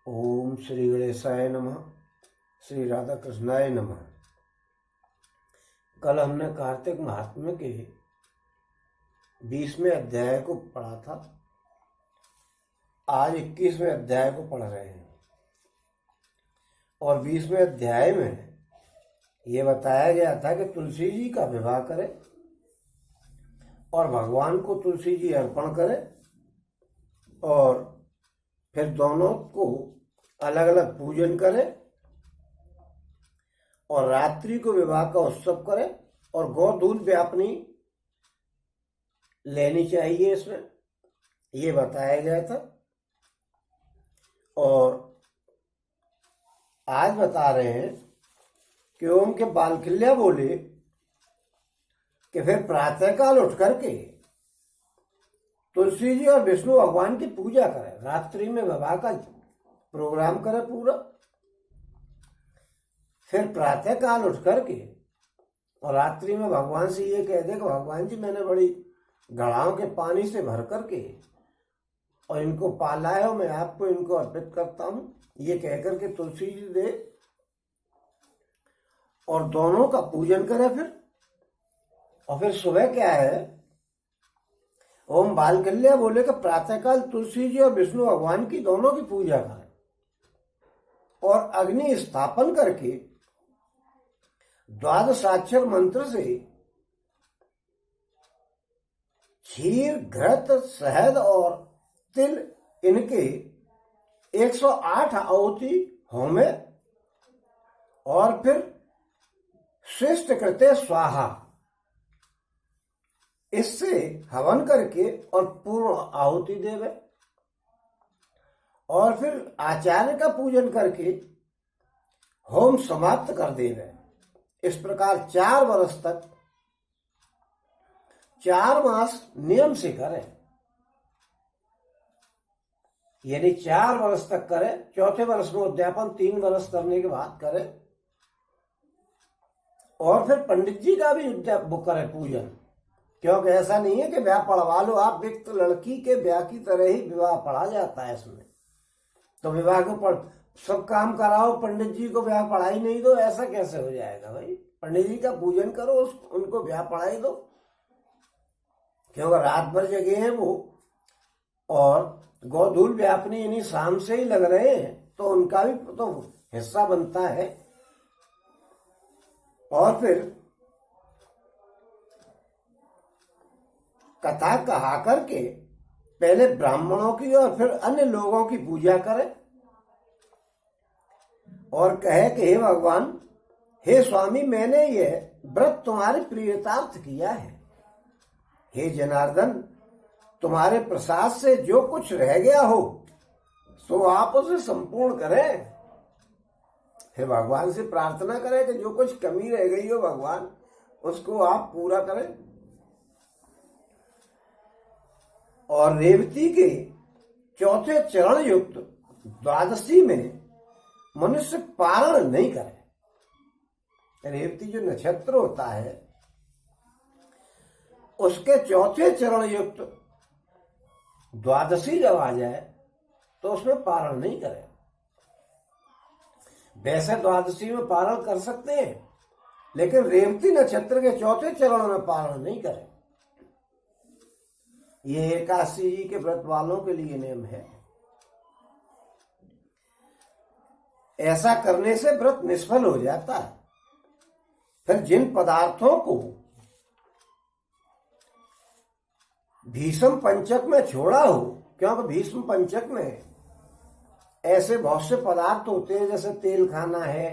ओम श्री गणेशाय नमः। श्री राधा कृष्णाय नमः। कल हमने कार्तिक महात्म्य के 20वें अध्याय को पढ़ा था। आज 21वें अध्याय को पढ़ रहे हैं और 20वें अध्याय में ये बताया गया था कि तुलसी जी का विवाह करे और भगवान को तुलसी जी अर्पण करे और फिर दोनों को अलग अलग पूजन करे और रात्रि को विवाह का उत्सव करे और गोधूल व्यापनी लेनी चाहिए। इसमें ये बताया गया था और आज बता रहे हैं कि ओम के बालखिल्या बोले कि फिर प्रातःकाल उठ करके तुलसी जी और विष्णु भगवान की पूजा करें, रात्रि में विवाह का प्रोग्राम करें पूरा। फिर प्रातःकाल उठ करके और रात्रि में भगवान से ये कह दे कि भगवान जी मैंने बड़ी घड़ाओं के पानी से भर करके और इनको पाला है और मैं आपको इनको अर्पित करता हूं, ये कह करके तुलसी जी दे और दोनों का पूजन करे। फिर फिर सुबह क्या है, ओम बालकल्या बोले कि प्रातःकाल तुलसी जी और विष्णु भगवान की दोनों की पूजा करें और अग्नि स्थापन करके द्वादशाक्षर मंत्र से क्षीर, घृत, शहद और तिल इनके 108 आहुति होमे और फिर श्रेष्ठ कृते स्वाहा, इससे हवन करके और पूर्ण आहुति देवे और फिर आचार्य का पूजन करके होम समाप्त कर देवे। इस प्रकार 4 वर्ष तक 4 मास नियम से करे, यानी 4 वर्ष तक करे। चौथे वर्ष में उद्यापन 3 वर्ष करने के बाद करे और फिर पंडित जी का भी वो करे पूजन, क्योंकि ऐसा नहीं है कि ब्याह पढ़वा लो आप, व्यक्त लड़की के ब्याह की तरह ही विवाह पढ़ा जाता है। इसमें तो विवाह को पढ़ सब काम कराओ, पंडित जी को ब्याह पढ़ाई नहीं दो, ऐसा कैसे हो जाएगा भाई। पंडित जी का पूजन करो, उनको ब्याह पढ़ाई दो, क्योंकि रात भर जगे हैं वो और गोधूल व्यापनी यानी शाम से ही लग रहे हैं, तो उनका भी तो हिस्सा बनता है। और फिर कथा कहा करके पहले ब्राह्मणों की और फिर अन्य लोगों की पूजा करे और कहे कि हे भगवान, हे स्वामी, मैंने ये व्रत तुम्हारे प्रियतार्थ किया है। हे जनार्दन, तुम्हारे प्रसाद से जो कुछ रह गया हो तो आप उसे संपूर्ण करें। हे भगवान से प्रार्थना करें कि जो कुछ कमी रह गई हो भगवान उसको आप पूरा करें। और रेवती के चौथे चरण युक्त द्वादशी में मनुष्य पारण नहीं करे। रेवती जो नक्षत्र होता है उसके चौथे चरण युक्त द्वादशी जब आ जाए तो उसमें पारण नहीं करे। वैसे द्वादशी में पारण कर सकते हैं, लेकिन रेवती नक्षत्र के चौथे चरण में पारण नहीं करे। ये एकादशी जी के व्रत वालों के लिए नियम है। ऐसा करने से व्रत निष्फल हो जाता है। फिर जिन पदार्थों को भीष्म पंचक में छोड़ा हो, क्योंकि भीष्म पंचक में ऐसे बहुत से पदार्थ होते हैं, जैसे तेल खाना है,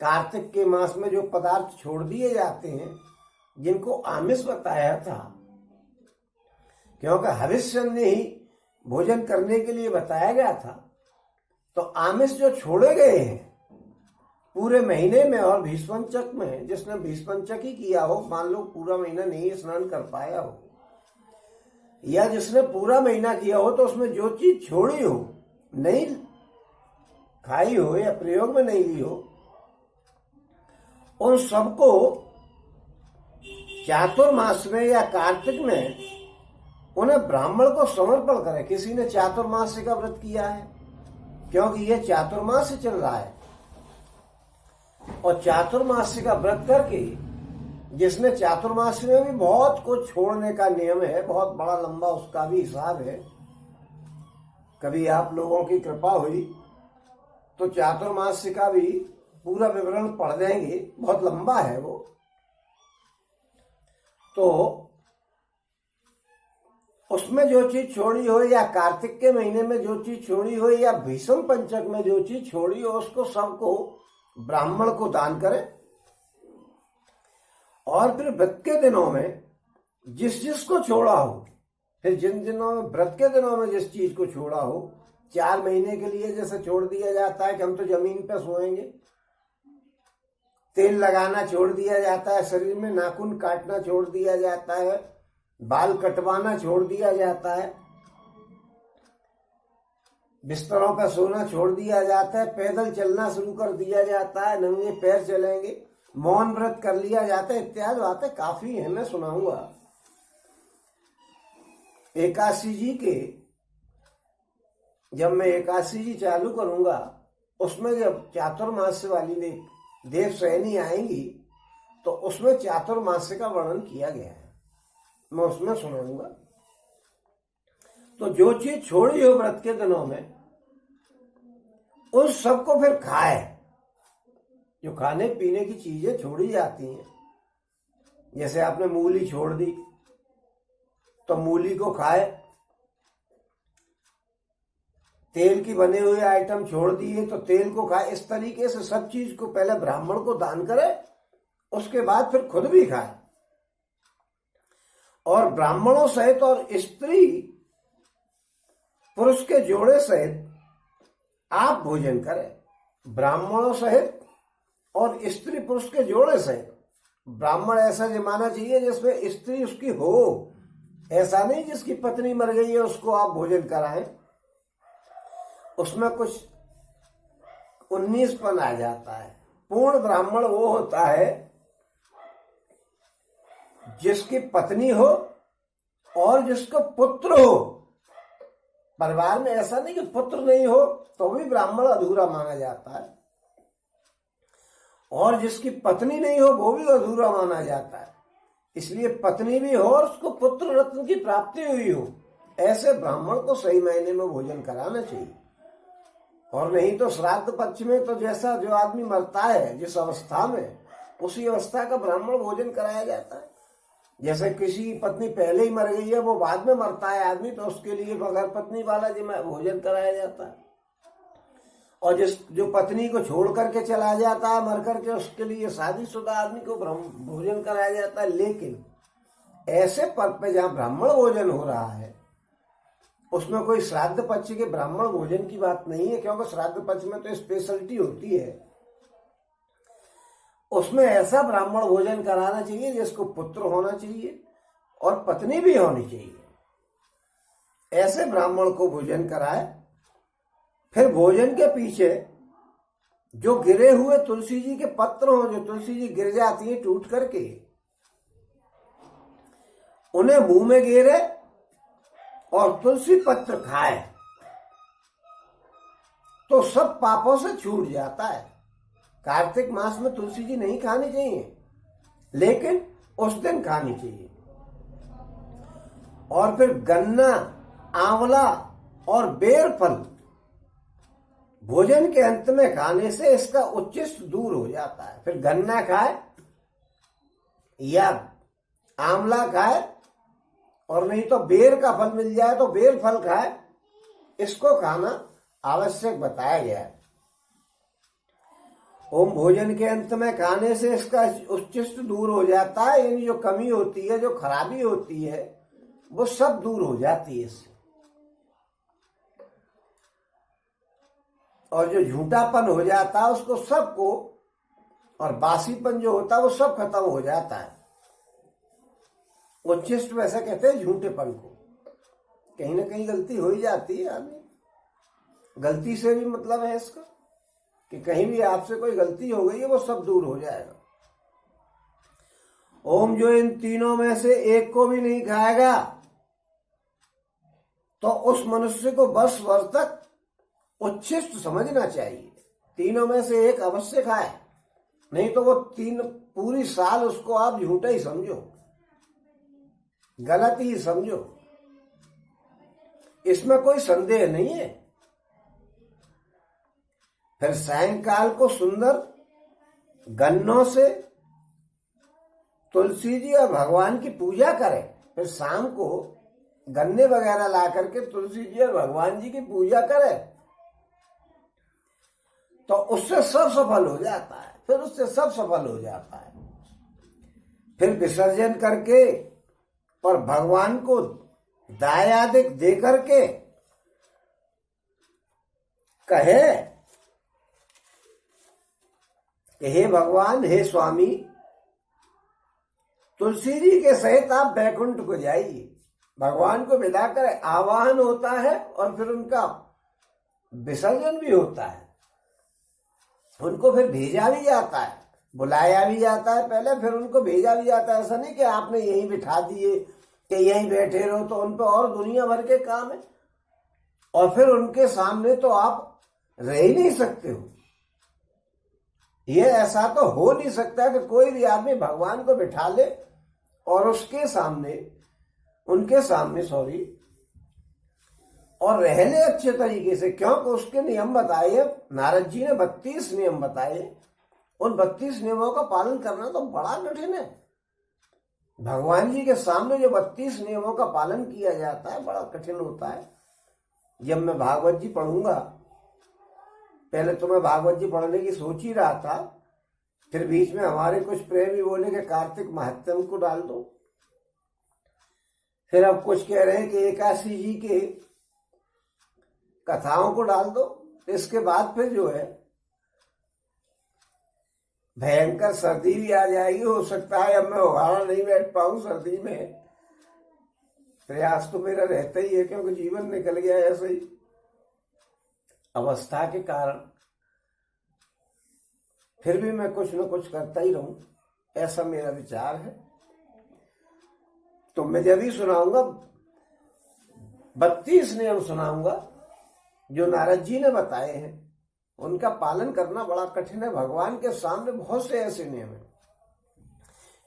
कार्तिक के मास में जो पदार्थ छोड़ दिए जाते हैं जिनको आमिष बताया था, क्योंकि हविष्य ने ही भोजन करने के लिए बताया गया था, तो आमिष जो छोड़े गए हैं पूरे महीने में और भीष्मपंचक में, जिसने भीष्मपंचक ही किया हो, मान लो पूरा महीना नहीं स्नान कर पाया हो, या जिसने पूरा महीना किया हो तो उसमें जो चीज छोड़ी हो, नहीं खाई हो या प्रयोग में नहीं ली हो, उन सबको चातुर्मास में या कार्तिक में उन्हें ब्राह्मण को समर्पण करें। किसी ने चातुर्मास्य का व्रत किया है क्योंकि ये चातुर्मास्य चल रहा है। और चातुर्मास्य का व्रत करके, जिसने चातुर्मास्य में भी बहुत कुछ छोड़ने का नियम है, बहुत बड़ा लंबा उसका भी हिसाब है। कभी आप लोगों की कृपा हुई तो चातुर्मास्य का भी पूरा विवरण पढ़ देंगे, बहुत लंबा है वो। तो उसमें जो चीज छोड़ी हो, या कार्तिक के महीने में जो चीज छोड़ी हो, या भीष्म पंचक में जो चीज छोड़ी हो, उसको सबको ब्राह्मण को दान करें। और फिर व्रत के दिनों में जिस जिसको छोड़ा हो, फिर जिन दिनों में, व्रत के दिनों में जिस चीज को छोड़ा हो, 4 महीने के लिए जैसे छोड़ दिया जाता है कि हम तो जमीन पे सोएंगे, तेल लगाना छोड़ दिया जाता है, शरीर में नाखून काटना छोड़ दिया जाता है, बाल कटवाना छोड़ दिया जाता है, बिस्तरों पर सोना छोड़ दिया जाता है, पैदल चलना शुरू कर दिया जाता है, नंगे पैर चलेंगे, मौन व्रत कर लिया जाता है, इत्यादि बातें काफी है, मैं सुनाऊंगा। एकादशी जी के, जब मैं एकादशी जी चालू करूंगा, उसमें जब चातुर्मास्य वाली देव श्रेणी आएंगी तो उसमें चातुर्मास्य का वर्णन किया गया है, मैं उसमें सुनाऊंगा। तो जो चीज छोड़ी हो व्रत के दिनों में, उस सबको फिर खाए। जो खाने पीने की चीजें छोड़ी जाती हैं, जैसे आपने मूली छोड़ दी तो मूली को खाए, तेल की बने हुए आइटम छोड़ दिए तो तेल को खाए। इस तरीके से सब चीज को पहले ब्राह्मण को दान करे, उसके बाद फिर खुद भी खाए। और ब्राह्मणों सहित और स्त्री पुरुष के जोड़े सहित आप भोजन करें। ब्राह्मणों सहित और स्त्री पुरुष के जोड़े सहित। ब्राह्मण ऐसा जमाना चाहिए जिसमें स्त्री उसकी हो, ऐसा नहीं जिसकी पत्नी मर गई है उसको आप भोजन कराएं, उसमें कुछ 19पन आ जाता है। पूर्ण ब्राह्मण वो होता है जिसकी पत्नी हो और जिसको पुत्र हो। परिवार में ऐसा नहीं कि पुत्र नहीं हो तो भी ब्राह्मण अधूरा माना जाता है, और जिसकी पत्नी नहीं हो वो भी अधूरा माना जाता है। इसलिए पत्नी भी हो और उसको पुत्र रत्न की प्राप्ति हुई हो, ऐसे ब्राह्मण को सही महीने में भोजन कराना चाहिए। और नहीं तो श्राद्ध पक्ष में तो जैसा जो आदमी मरता है जिस अवस्था में, उसी अवस्था का ब्राह्मण भोजन कराया जाता है। जैसे किसी की पत्नी पहले ही मर गई है, वो बाद में मरता है आदमी, तो उसके लिए बगैर पत्नी वाला जी में भोजन कराया जाता है। और जो पत्नी को छोड़ करके चला जाता है मर करके, उसके लिए शादीशुदा आदमी को भोजन कराया जाता है। लेकिन ऐसे पद पे जहाँ ब्राह्मण भोजन हो रहा है, उसमें कोई श्राद्ध पक्ष के ब्राह्मण भोजन की बात नहीं है, क्योंकि श्राद्ध पक्ष में तो स्पेशलिटी होती है। उसमें ऐसा ब्राह्मण भोजन कराना चाहिए जिसको पुत्र होना चाहिए और पत्नी भी होनी चाहिए। ऐसे ब्राह्मण को भोजन कराए। फिर भोजन के पीछे जो गिरे हुए तुलसी जी के पत्र हो, जो तुलसी जी गिर जाती है टूट करके, उन्हें मुंह में गेरे और तुलसी पत्र खाए तो सब पापों से छूट जाता है। कार्तिक मास में तुलसी जी नहीं खानी चाहिए, लेकिन उस दिन खानी चाहिए। और फिर गन्ना, आंवला और बेर फल भोजन के अंत में खाने से इसका उच्छिष्ट दूर हो जाता है। फिर गन्ना खाए या आंवला खाए, और नहीं तो बेर का फल मिल जाए तो बेर फल खाए, इसको खाना आवश्यक बताया गया है। ओम भोजन के अंत में खाने से इसका उच्छिष्ट दूर हो जाता है, यानी जो कमी होती है, जो खराबी होती है, वो सब दूर हो जाती है इससे। और जो झूठापन हो जाता है उसको सबको, और बासीपन जो होता है वो सब खत्म हो जाता है। उच्छिष्ट वैसे कहते हैं झूठेपन को। कहीं ना कहीं गलती हो ही जाती है आदमी, गलती से भी मतलब है इसका कि कहीं भी आपसे कोई गलती हो गई है वो सब दूर हो जाएगा। ओम जो इन तीनों में से एक को भी नहीं खाएगा तो उस मनुष्य को 10 वर्ष तक उच्छिष्ट समझना चाहिए। तीनों में से एक अवश्य खाए, नहीं तो वो तीन पूरी साल उसको आप झूठा ही समझो, गलत ही समझो, इसमें कोई संदेह नहीं है। फिर सायंकाल को सुंदर गन्नों से तुलसी जी और भगवान की पूजा करें। फिर शाम को गन्ने वगैरह ला करके तुलसी जी और भगवान जी की पूजा करें, तो उससे सब सफल हो जाता है। फिर उससे सब सफल हो जाता है। फिर विसर्जन करके और भगवान को दायादिक दे करके कहे कि हे भगवान, हे स्वामी, तुलसी जी के सहित आप बैकुंठ को जाइए। भगवान को विदा कर आवाहन होता है और फिर उनका विसर्जन भी होता है। उनको फिर भेजा भी जाता है, बुलाया भी जाता है पहले, फिर उनको भेजा भी जाता है। ऐसा नहीं कि आपने यहीं बिठा दिए कि यहीं बैठे रहो, तो उन पर और दुनिया भर के काम है। और फिर उनके सामने तो आप रह ही नहीं सकते हो। ये ऐसा तो हो नहीं सकता कि कोई भी आदमी भगवान को बिठा ले और उसके सामने, उनके सामने और रह ले अच्छे तरीके से। क्योंकि उसके नियम बताए, नारद जी ने 32 नियम बताए। उन 32 नियमों का पालन करना तो बड़ा कठिन है। भगवान जी के सामने जो 32 नियमों का पालन किया जाता है, बड़ा कठिन होता है। जब मैं भागवत जी पढ़ूंगा, पहले तो मैं भागवत जी पढ़ने की सोच ही रहा था, फिर बीच में हमारे कुछ प्रेमी बोले कि कार्तिक महात्म्य को डाल दो। फिर अब कुछ कह रहे हैं कि एकादशी जी के कथाओं को डाल दो। इसके बाद फिर जो है भयंकर सर्दी भी आ जाएगी। हो सकता है अब मैं उघाड़ा नहीं बैठ पाऊं सर्दी में। प्रयास तो मेरा रहता ही है, क्योंकि जीवन निकल गया ऐसे ही अवस्था के कारण। फिर भी मैं कुछ न कुछ करता ही रहूं, ऐसा मेरा विचार है। तो मैं जब ही सुनाऊंगा 32 नियम सुनाऊंगा जो नारद जी ने बताए हैं। उनका पालन करना बड़ा कठिन है। भगवान के सामने बहुत से ऐसे नियम हैं,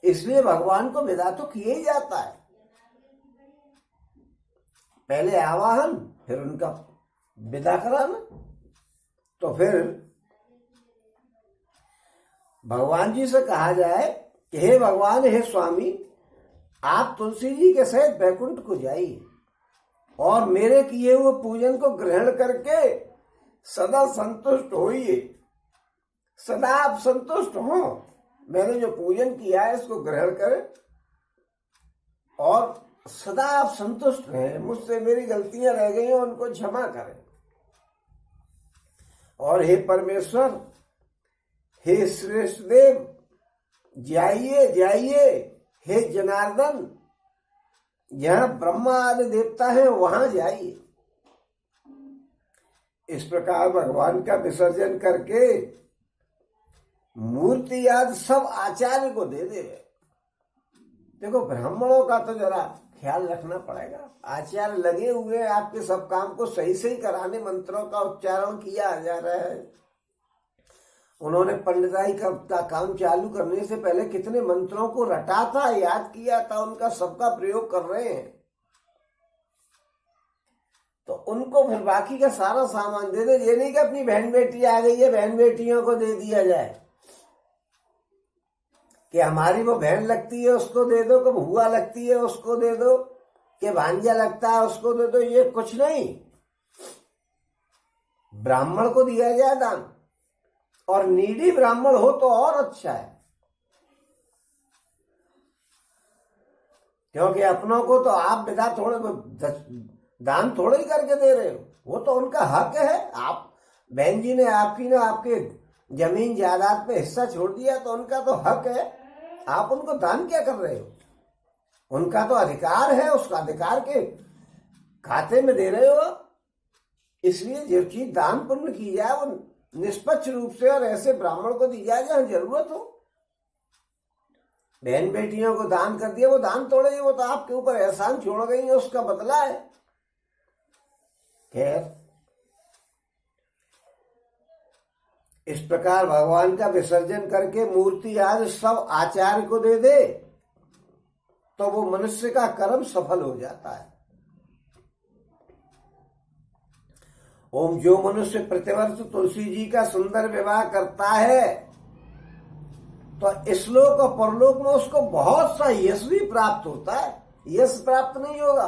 इसलिए भगवान को विदा तो किया ही जाता है। पहले आवाहन, फिर उनका विदा कराना। तो फिर भगवान जी से कहा जाए कि हे भगवान, हे स्वामी, आप तुलसी जी के सहित बैकुंठ को जाइए और मेरे किए हुए पूजन को ग्रहण करके सदा संतुष्ट होइए। सदा आप संतुष्ट हो, मैंने जो पूजन किया है इसको ग्रहण करें और सदा आप संतुष्ट रहें। मुझसे मेरी गलतियां रह गई हैं, उनको क्षमा करें। और हे परमेश्वर, हे श्रेष्ठ देव, जाइए जाइए, हे जनार्दन, जहां ब्रह्मा आदि देवता है वहां जाइए। इस प्रकार भगवान का विसर्जन करके मूर्ति याद सब आचार्य को दे दे। देखो, ब्राह्मणों का तो जरा ख्याल रखना पड़ेगा। आचार्य लगे हुए आपके सब काम को सही सही कराने, मंत्रों का उच्चारण किया जा रहा है। उन्होंने पंडिताई का काम चालू करने से पहले कितने मंत्रों को रटा था, याद किया था, उनका सबका प्रयोग कर रहे हैं। तो उनको फिर बाकी का सारा सामान दे दे। ये नहीं कि अपनी बहन बेटी आ गई है, बहन बेटियों को दे दिया जाए कि हमारी वो बहन लगती है उसको दे दो, कि भुआ लगती है उसको दे दो, कि भांजा लगता है उसको दे दो। ये कुछ नहीं, ब्राह्मण को दिया जाए दान, और नीडी ब्राह्मण हो तो और अच्छा है। क्योंकि अपनों को तो आप विदा थोड़े दान थोड़े ही करके दे रहे हो, वो तो उनका हक है। आप बहन जी ने आपके जमीन जायदाद पे हिस्सा छोड़ दिया तो उनका तो हक है। आप उनको दान क्या कर रहे हो? उनका तो अधिकार है, उसका अधिकार के खाते में दे रहे हो। इसलिए जो चीज दान पुण्य की जाए वो निष्पक्ष रूप से और ऐसे ब्राह्मण को दी जाए जहां जरूरत हो। बहन बेटियों को दान कर दिया, वो दान तोड़े ही, वो तो आपके ऊपर एहसान छोड़ गई है, उसका बदला है। खैर, इस प्रकार भगवान का विसर्जन करके मूर्ति आज सब आचार्य को दे दे तो वो मनुष्य का कर्म सफल हो जाता है। ओम जो मनुष्य प्रतिवर्ष तुलसी जी का सुंदर विवाह करता है तो इस्लोक और परलोक में उसको बहुत सा यश भी प्राप्त होता है। यश प्राप्त नहीं होगा,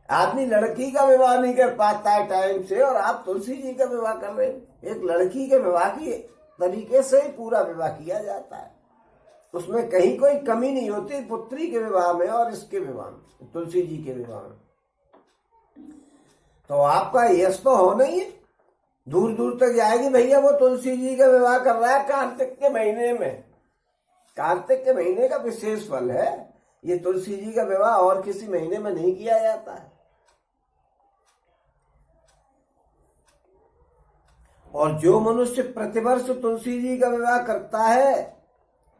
आदमी लड़की का विवाह नहीं कर पाता है टाइम से और आप तुलसी जी का विवाह कर रहे हैं। एक लड़की के विवाह की तरीके से ही पूरा विवाह किया जाता है, उसमें कहीं कोई कमी नहीं होती पुत्री के विवाह में और इसके विवाह में, तुलसी जी के विवाह में। तो आपका यश तो होना ही है, दूर दूर तक जाएगी। भैया वो तुलसी जी का विवाह कर रहा है कार्तिक के महीने में, कार्तिक के महीने का विशेष फल है ये। तुलसी जी का विवाह और किसी महीने में नहीं किया जाता है। और जो मनुष्य प्रतिवर्ष तुलसी जी का विवाह करता है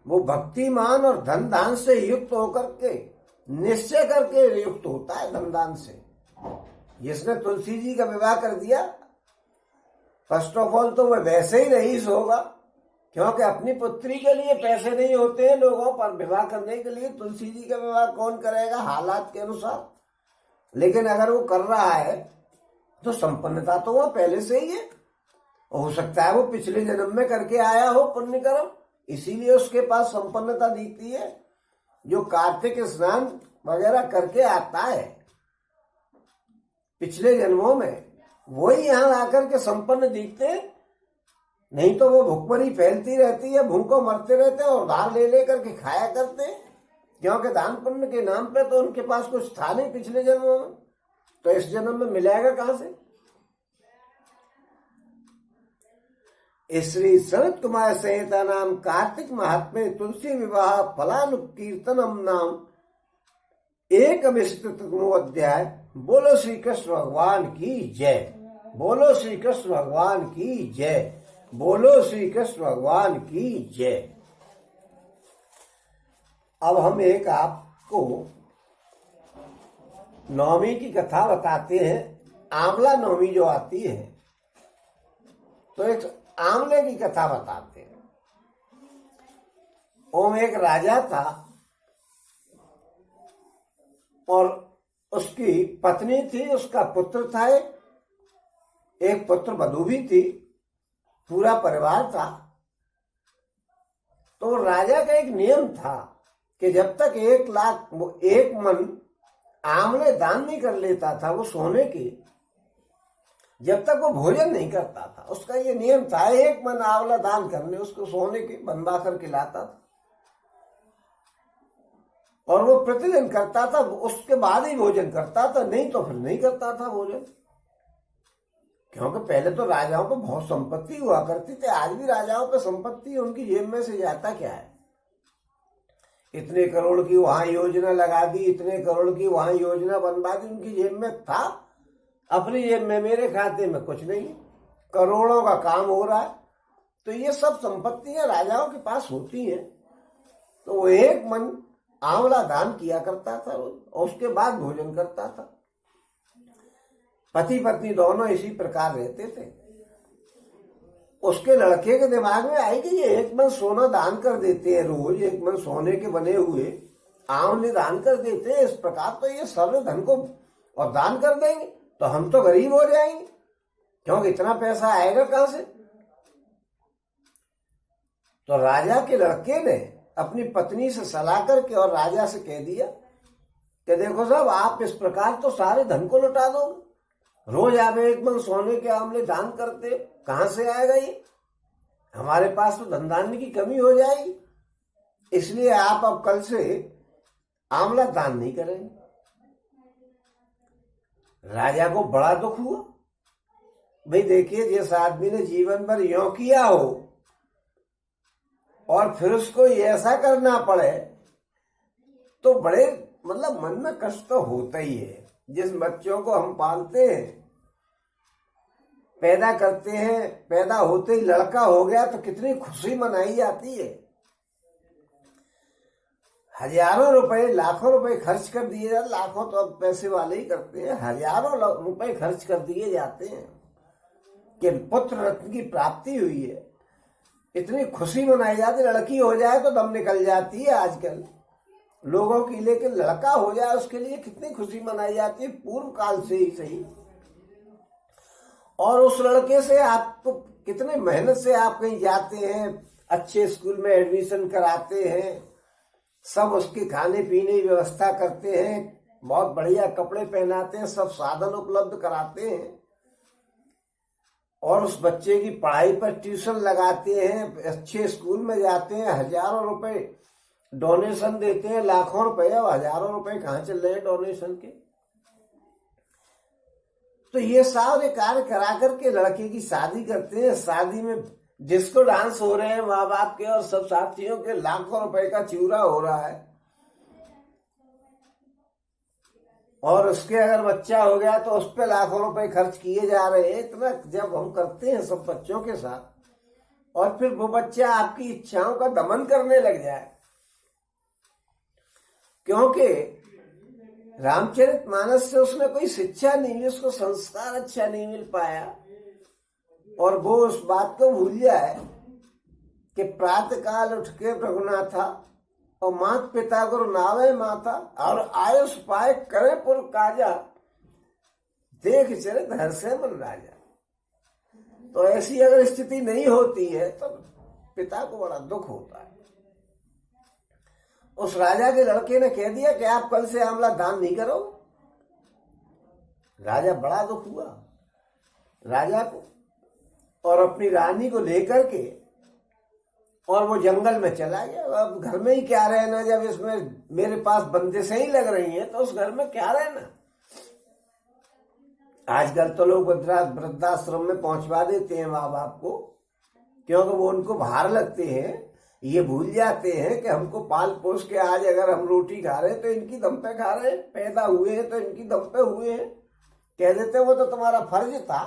वो भक्तिमान और धन दान से युक्त होकर के निश्चय करके युक्त होता है। धन दान से जिसने तुलसी जी का विवाह कर दिया, फर्स्ट ऑफ ऑल तो वह वैसे ही रईस होगा, क्योंकि अपनी पुत्री के लिए पैसे नहीं होते हैं लोगों पर विवाह करने के लिए। तुलसी जी का विवाह कौन करेगा हालात के अनुसार, लेकिन अगर वो कर रहा है तो संपन्नता तो वह पहले से ही है। हो सकता है वो पिछले जन्म में करके आया हो पुण्य कर्म, इसीलिए उसके पास संपन्नता दिखती है। जो कार्तिक स्नान वगैरह करके आता है पिछले जन्मों में, वही यहां आकर के संपन्न दिखते हैं। नहीं तो वो भुखमरी फैलती रहती है, भूखों मरते रहते हैं और उधार ले लेकर के खाया करते हैं, क्योंकि दान पुण्य के नाम पे तो उनके पास कुछ था नहीं पिछले जन्मों में, तो इस जन्म में मिलेगा कहां से। श्री सनत कुमार संहिता नाम कार्तिक महात्म्य तुलसी विवाह फलानुकीर्तनम नाम एक विस्तृतमो अध्याय। बोलो श्री कृष्ण भगवान की जय, बोलो श्री कृष्ण भगवान की जय, बोलो श्री कृष्ण भगवान की जय। अब हम एक आपको नवमी की कथा बताते हैं। आंवला नवमी जो आती है तो एक आंवले की कथा बताते हैं। ओम एक राजा था और उसकी पत्नी थी, उसका पुत्र था, एक पुत्र वधू भी थी, पूरा परिवार था। तो राजा का एक नियम था कि जब तक 1 मन आंवले दान नहीं कर लेता था वो सोने के, जब तक वो भोजन नहीं करता था। उसका ये नियम था 1 मन आंवला दान करने, उसको सोने के बनवा कर खिलाता था और वो प्रतिदिन करता था। उसके बाद ही भोजन करता था, नहीं तो फिर नहीं करता था भोजन। क्योंकि पहले तो राजाओं पे बहुत संपत्ति हुआ करती थी, आज भी राजाओं पे संपत्ति उनकी जेब में से जाता क्या है। इतने करोड़ की वहां योजना लगा दी, इतने करोड़ की वहां योजना बनवा दी, उनकी जेब में था, अपनी जेब में मेरे खाते में कुछ नहीं, करोड़ों का काम हो रहा है। तो ये सब संपत्तियां राजाओं के पास होती हैं। तो वो 1 मन आंवला दान किया करता था और उसके बाद भोजन करता था। पति पत्नी दोनों इसी प्रकार रहते थे। उसके लड़के के दिमाग में आई कि ये 1 मन सोना दान कर देते हैं, रोज 1 मन सोने के बने हुए आंवले दान कर देते हैं, इस प्रकार तो ये सर्व धन को और दान कर देंगे तो हम तो गरीब हो जाएंगे, क्योंकि इतना पैसा आएगा कहां से। तो राजा के लड़के ने अपनी पत्नी से सलाह करके और राजा से कह दिया कि देखो साहब, आप इस प्रकार तो सारे धन को लुटा दोगे, रोज आप 1 मन सोने के आंवले दान करते, कहां से आएगा ये, हमारे पास तो धन धान्य की कमी हो जाएगी, इसलिए आप अब कल से आंवला दान नहीं करेंगे। राजा को बड़ा दुख हुआ। भाई देखिए, जिस आदमी ने जीवन भर यों किया हो और फिर उसको ऐसा करना पड़े तो बड़े मतलब मन में कष्ट तो होता ही है। जिस बच्चों को हम पालते हैं, पैदा करते हैं, पैदा होते ही लड़का हो गया तो कितनी खुशी मनाई जाती है, हजारों रुपए लाखों रुपए खर्च कर दिए जाते, लाखों तो अब पैसे वाले ही करते हैं, हजारों रुपए खर्च कर दिए जाते हैं कि पुत्र रत्न की प्राप्ति हुई है, इतनी खुशी मनाई जाती। लड़की हो जाए तो दम निकल जाती है आजकल लोगों की, लेकिन लड़का हो जाए उसके लिए कितनी खुशी मनाई जाती है, पूर्व काल से ही सही। और उस लड़के से आपको कितने मेहनत से आप कहीं जाते हैं, अच्छे स्कूल में एडमिशन कराते हैं, सब उसके खाने पीने की व्यवस्था करते हैं, बहुत बढ़िया कपड़े पहनाते हैं, सब साधन उपलब्ध कराते हैं, और उस बच्चे की पढ़ाई पर ट्यूशन लगाते हैं, अच्छे स्कूल में जाते हैं, हजारों रुपए डोनेशन देते हैं, लाखों रुपए, अब हजारों रुपए कहाँ चल रहे हैं डोनेशन के। तो ये सारे कार्य करा करके लड़के की शादी करते हैं। शादी में डिस्को डांस हो रहे हैं माँ बाप के और सब साथियों के, लाखों रुपए का चूरा हो रहा है। और उसके अगर बच्चा हो गया तो उस पर लाखों रुपए खर्च किए जा रहे हैं। इतना जब हम करते हैं सब बच्चों के साथ, और फिर वो बच्चा आपकी इच्छाओं का दमन करने लग जाए, क्योंकि रामचरितमानस से उसने कोई शिक्षा नहीं ली, उसको संस्कार अच्छा नहीं मिल पाया, और वो उस बात को भूल जाए कि प्रातः काल उठ के रघुनाथा और मात पिता को नावे माता, और आयुष पाए करे पुर काजा, देख चरित हर्षे मन राजा। तो ऐसी अगर स्थिति नहीं होती है तो पिता को बड़ा दुख होता है। उस राजा के लड़के ने कह दिया कि आप कल से आंवला दान नहीं करो। राजा बड़ा दुख हुआ राजा को, और अपनी रानी को लेकर के और वो जंगल में चला गया। अब घर में ही क्या रहना, जब इसमें मेरे पास बंदिशें ही लग रही हैं तो उस घर में क्या रहना। आजकल तो लोग वृद्धाश्रम में पहुंचवा देते हैं माँ बाप को, क्योंकि वो उनको भार लगते हैं। ये भूल जाते हैं कि हमको पाल पोस के आज अगर हम रोटी खा रहे हैं तो इनकी दम पे खा रहे हैं, पैदा हुए हैं तो इनकी दम पे हुए हैं। कह देते वो तो तुम्हारा फर्ज था,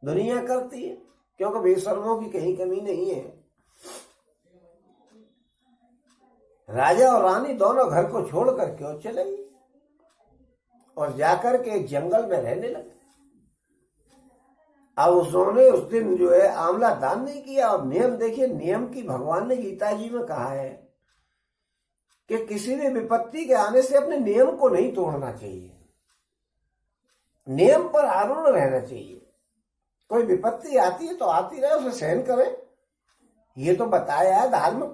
दुनिया करती है, क्योंकि बेशर्मों की कहीं कमी नहीं है। राजा और रानी दोनों घर को छोड़ करके और चले गए और जाकर के एक जंगल में रहने लगे। अब उन्होंने उस दिन जो है आंवला दान नहीं किया। और नियम देखिए, नियम की भगवान ने गीता जी में कहा है कि किसी भी विपत्ति के आने से अपने नियम को नहीं तोड़ना चाहिए, नियम पर आरूढ़ रहना चाहिए। कोई विपत्ति आती है तो आती रहे, उसे सहन करें। ये तो बताया है धार्मिक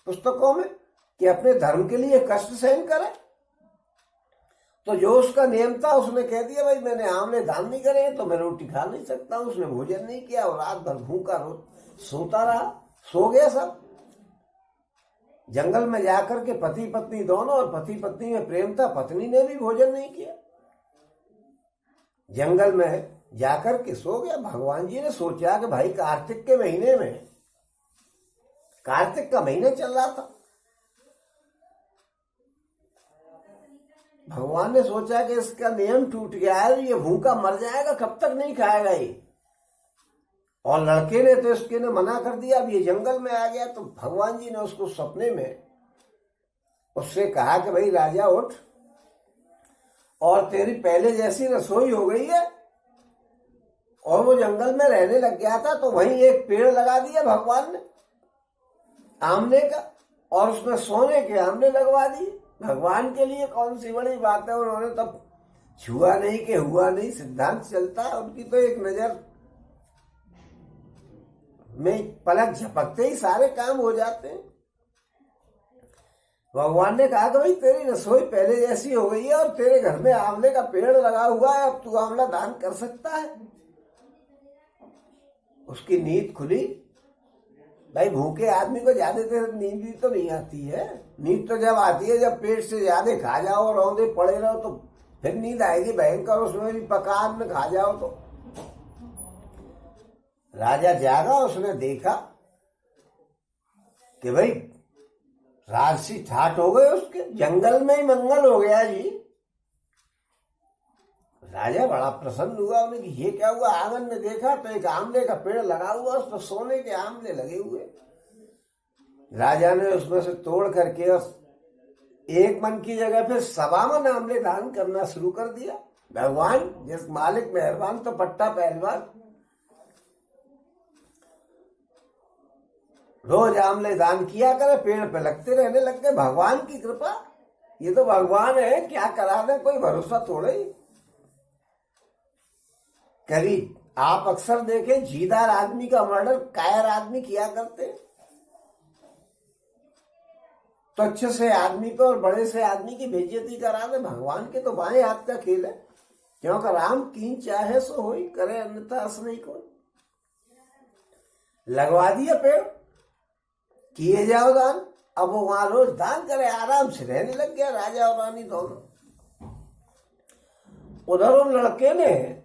पुस्तकों में कि अपने धर्म के लिए कष्ट सहन करें। तो जो उसका नियम था उसने कह दिया भाई मैंने आंवले दान नहीं करे तो मैं रोटी खा नहीं सकता हूं। उसने भोजन नहीं किया और रात भर भूखा सोता रहा, सो गया सब। जंगल में जाकर के पति पत्नी दोनों, और पति पत्नी में प्रेम था, पत्नी ने भी भोजन नहीं किया, जंगल में जाकर के सो गया। भगवान जी ने सोचा कि भाई कार्तिक के महीने में, कार्तिक का महीना चल रहा था, भगवान ने सोचा कि इसका नियम टूट गया है, ये भूखा मर जाएगा, कब तक नहीं खाएगा ये। और लड़के ने तो इसके ने मना कर दिया, अब ये जंगल में आ गया। तो भगवान जी ने उसको सपने में उससे कहा कि भाई राजा उठ, और तेरी पहले जैसी रसोई हो गई है। और वो जंगल में रहने लग गया था, तो वहीं एक पेड़ लगा दिया भगवान ने आमले का, और उसमें सोने के आमले लगवा दिए। भगवान के लिए कौन सी बड़ी बात है, उन्होंने तब छुआ नहीं कि हुआ नहीं, सिद्धांत चलता है उनकी। तो एक नजर में पलक झपकते ही सारे काम हो जाते हैं। भगवान ने कहा कि भाई तेरी रसोई पहले जैसी हो गई है और तेरे घर में आंवले का पेड़ लगा हुआ है, अब तू आंवला दान कर सकता है। उसकी नींद खुली। भाई भूखे आदमी को ज्यादा देर नींद भी तो नहीं आती है। नींद तो जब आती है जब पेट से ज्यादा खा जाओ, रौंदे पड़े रहो, तो फिर नींद आएगी भयंकर, उसमें भी पकान में खा जाओ तो। राजा जागा, उसने देखा कि भाई राजसी ठाट हो गए, उसके जंगल में ही मंगल हो गया जी। राजा बड़ा प्रसन्न हुआ, उन्हें कि ये क्या हुआ। आंगन में देखा तो एक आंवले का पेड़ लगा हुआ, उस पर सोने के आंवले लगे हुए। राजा ने उसमें से तोड़ करके एक मन की जगह फिर 52 आंवले दान करना शुरू कर दिया। भगवान जिस मालिक मेहरबान तो पट्टा पहलवान। रोज आमले दान किया करे, पेड़ पे लगते रहने लग गए। भगवान की कृपा, ये तो भगवान है, क्या करा दे, कोई भरोसा थोड़े ही। करीब आप अक्सर देखें, जीदार आदमी का मर्डर कायर आदमी किया करते, तो अच्छे से आदमी पे और बड़े से आदमी की बेइज्जती करा दे। भगवान के तो बाएं हाथ का खेल है, क्योंकि राम कीन चाहे सो होई, करे अन्यथा अस नहीं कोई। लगवा दिया पेड़, किए जाओ दान, अब वो वहां रोज दान करे, आराम से रहने लग गया राजा और रानी दोनों। उधर उन लड़के ने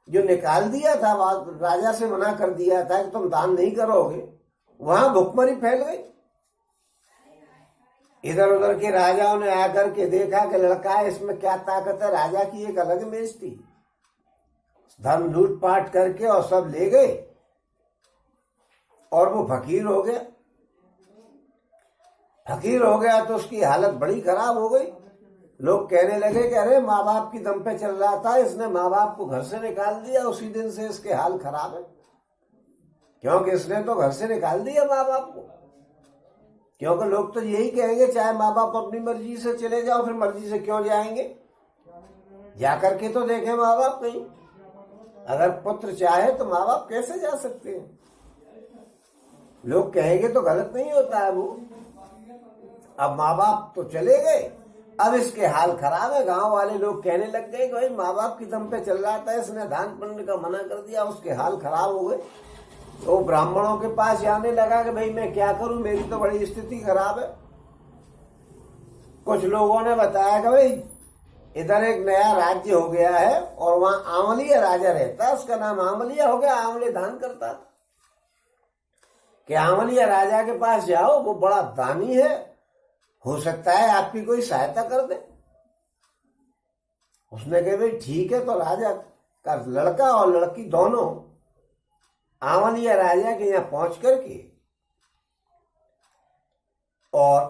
जो निकाल दिया था, राजा से मना कर दिया था कि तुम दान नहीं करोगे, वहां भुखमरी फैल गई। इधर उधर के राजाओं ने आकर के देखा कि लड़का है, इसमें क्या ताकत है। राजा की एक अलग इमेज थी, धन लूटपाट करके और सब ले गए, और वो फकीर हो गया। फकीर हो गया तो उसकी हालत बड़ी खराब हो गई। लोग कहने लगे कि अरे माँ बाप की दम पे चल रहा था, इसने माँ बाप को घर से निकाल दिया, उसी दिन से इसके हाल खराब है, क्योंकि इसने तो घर से निकाल दिया माँ बाप को। क्योंकि लोग तो यही कहेंगे, चाहे माँ बाप अपनी मर्जी से चले जाओ, फिर मर्जी से क्यों जाएंगे, जाकर के तो देखें माँ बाप कहीं। अगर पुत्र चाहे तो माँ बाप कैसे जा सकते हैं, लोग कहेंगे तो गलत नहीं होता है वो। अब माँ बाप तो चले गए, अब इसके हाल खराब है। गांव वाले लोग कहने लग गए कि भाई माँ बाप की दम पे चल रहा था, इसने दान पुण्य का मना कर दिया, उसके हाल खराब हो गए। तो ब्राह्मणों के पास जाने लगा कि भाई मैं क्या करूं, मेरी तो बड़ी स्थिति खराब है। कुछ लोगों ने बताया कि भाई इधर एक नया राज्य हो गया है और वहां आंवलिया राजा रहता है, उसका नाम आंवलिया हो गया, आंवले दान करता था। कि आंवलिया राजा के पास जाओ, वो बड़ा दानी है, हो सकता है आपकी कोई सहायता कर दे। उसने कहा भाई ठीक है। तो राजा का लड़का और लड़की दोनों आंवलिया राजा के यहां पहुंच करके और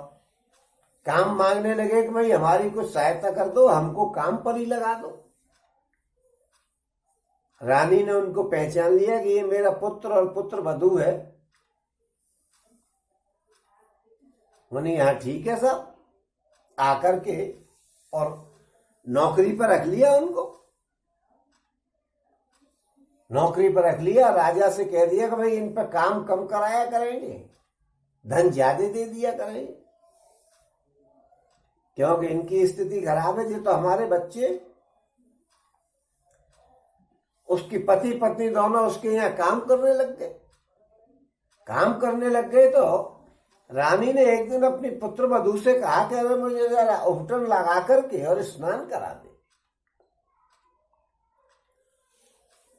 काम मांगने लगे कि भाई हमारी कुछ सहायता कर दो, हमको काम पर ही लगा दो। रानी ने उनको पहचान लिया कि ये मेरा पुत्र और पुत्र वधू है। उन्हें यहां ठीक है साहब, आकर के और नौकरी पर रख लिया उनको। नौकरी पर रख लिया, राजा से कह दिया कि भाई इन पर काम कम कराया करेंगे, धन ज्यादा दे दिया करेंगे, क्योंकि इनकी स्थिति खराब है। ये तो हमारे बच्चे, उसकी पति पत्नी दोनों उसके यहाँ काम करने लग गए। काम करने लग गए तो रानी ने एक दिन अपनी पुत्र वधू से कहा कि अरे मुझे जरा उपटन लगा करके और स्नान करा दे।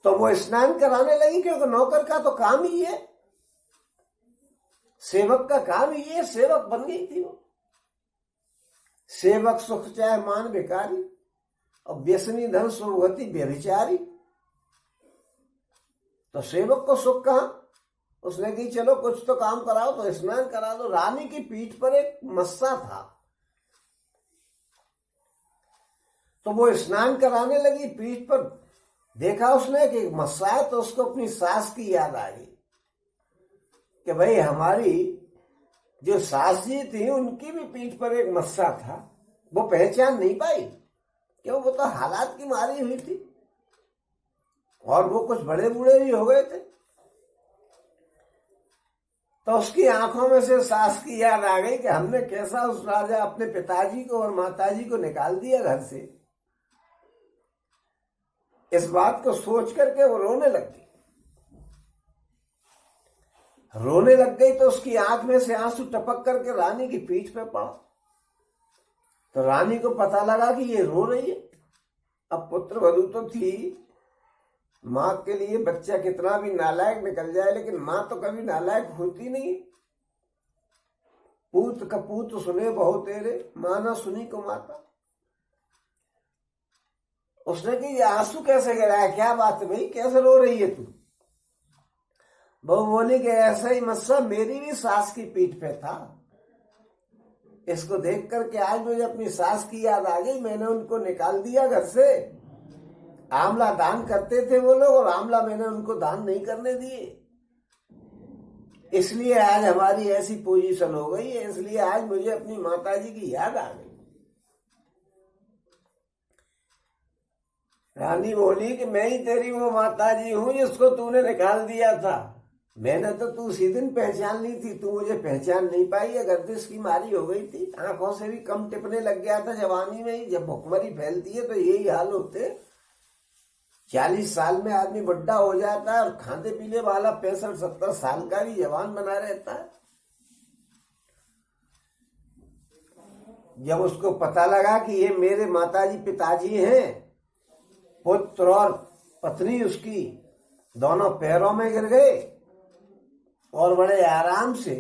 तो वो स्नान कराने लगी, क्योंकि नौकर का तो काम ही है, सेवक का काम ही है, सेवक बन गई थी वो। सेवक सुख चाहे मान बेकारी, और व्यसनी धन सुगति व्यभिचारी। तो सेवक को सुख कहा, उसने कही चलो कुछ तो काम कराओ, तो स्नान करा दो। रानी की पीठ पर एक मस्सा था, तो वो स्नान कराने लगी, पीठ पर देखा उसने कि मस्सा है, तो उसको अपनी सास की याद आ गई कि भाई हमारी जो सास जी थी उनकी भी पीठ पर एक मस्सा था। वो पहचान नहीं पाई, क्यों, वो तो हालात की मारी हुई थी, और वो कुछ बड़े बूढ़े भी हो गए थे। तो उसकी आंखों में से सास की याद आ गई कि हमने कैसा उस राजा अपने पिताजी को और माताजी को निकाल दिया घर से। इस बात को सोच करके वो रोने लग गई। रोने लग गई तो उसकी आंख में से आंसू टपक करके रानी की पीठ पे पड़ा। तो रानी को पता लगा कि ये रो रही है। अब पुत्र वधू तो थी, माँ के लिए बच्चा कितना भी नालायक निकल जाए, लेकिन माँ तो कभी नालायक होती नहीं। पूत कपूत सुने बहु तेरे, माँ ना सुनी को माता। उसने कहा ये आंसू कैसे गिराया, क्या बात है भाई, कैसे रो रही है तू। बहू बोली कि ऐसा ही मस्सा मेरी भी सास की पीठ पे था, इसको देख करके आज मुझे अपनी सास की याद आ गई, मैंने उनको निकाल दिया घर से। आमला दान करते थे वो लोग, और आमला मैंने उनको दान नहीं करने दिए, इसलिए आज हमारी ऐसी पोजीशन हो गई है, इसलिए आज मुझे अपनी माता जी की याद आ गई। रानी बोली कि मैं ही तेरी वो माता जी हूं जिसको तूने निकाल दिया था। मैंने तो तू उसी दिन पहचान ली थी, तू मुझे पहचान नहीं पाई। गर्दिश की मारी हो गई थी, आंखों से भी कम टिपने लग गया था जवानी में ही। जब भुखमरी फैलती है तो यही हाल होते। 40 साल में आदमी बुढ़ा हो जाता है और खाते पीने वाला 65-70 साल का भी जवान बना रहता है। जब उसको पता लगा कि ये मेरे माताजी पिताजी हैं, पुत्र और पत्नी उसकी दोनों पैरों में गिर गए और बड़े आराम से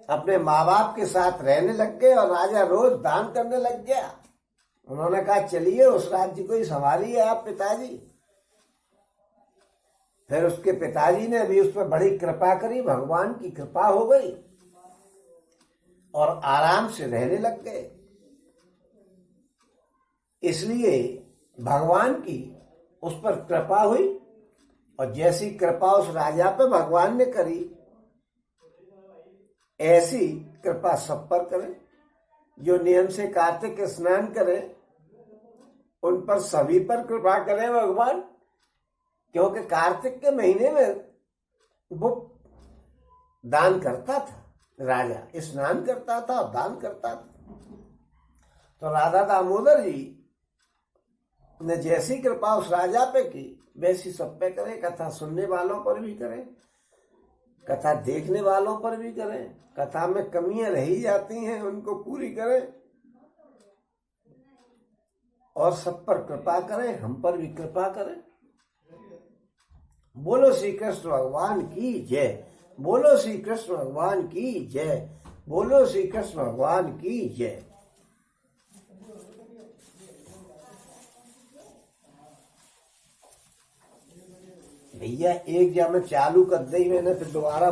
अपने माँ बाप के साथ रहने लग गए। और राजा रोज दान करने लग गया। उन्होंने कहा चलिए उस राज्य को ही संभालिए आप पिताजी। फिर उसके पिताजी ने भी उस पर बड़ी कृपा करी, भगवान की कृपा हो गई और आराम से रहने लग गए। इसलिए भगवान की उस पर कृपा हुई और जैसी कृपा उस राजा पे भगवान ने करी, ऐसी कृपा सब पर करें। जो नियम से कार्तिक स्नान करें उन पर सभी पर कृपा करें भगवान। क्योंकि कार्तिक के महीने में वो दान करता था, राजा स्नान करता था और दान करता था। तो राधा दामोदर जी ने जैसी कृपा उस राजा पे की वैसी सब पे करें। कथा सुनने वालों पर भी करें, कथा देखने वालों पर भी करें। कथा में कमियां रही जाती हैं उनको पूरी करें और सब पर कृपा करें, हम पर भी कृपा करें। बोलो श्री कृष्ण भगवान की जय, बोलो श्री कृष्ण भगवान की जय, बोलो श्री कृष्ण भगवान की जय। भैया एक जब मैं चालू कर दी मैंने, फिर दोबारा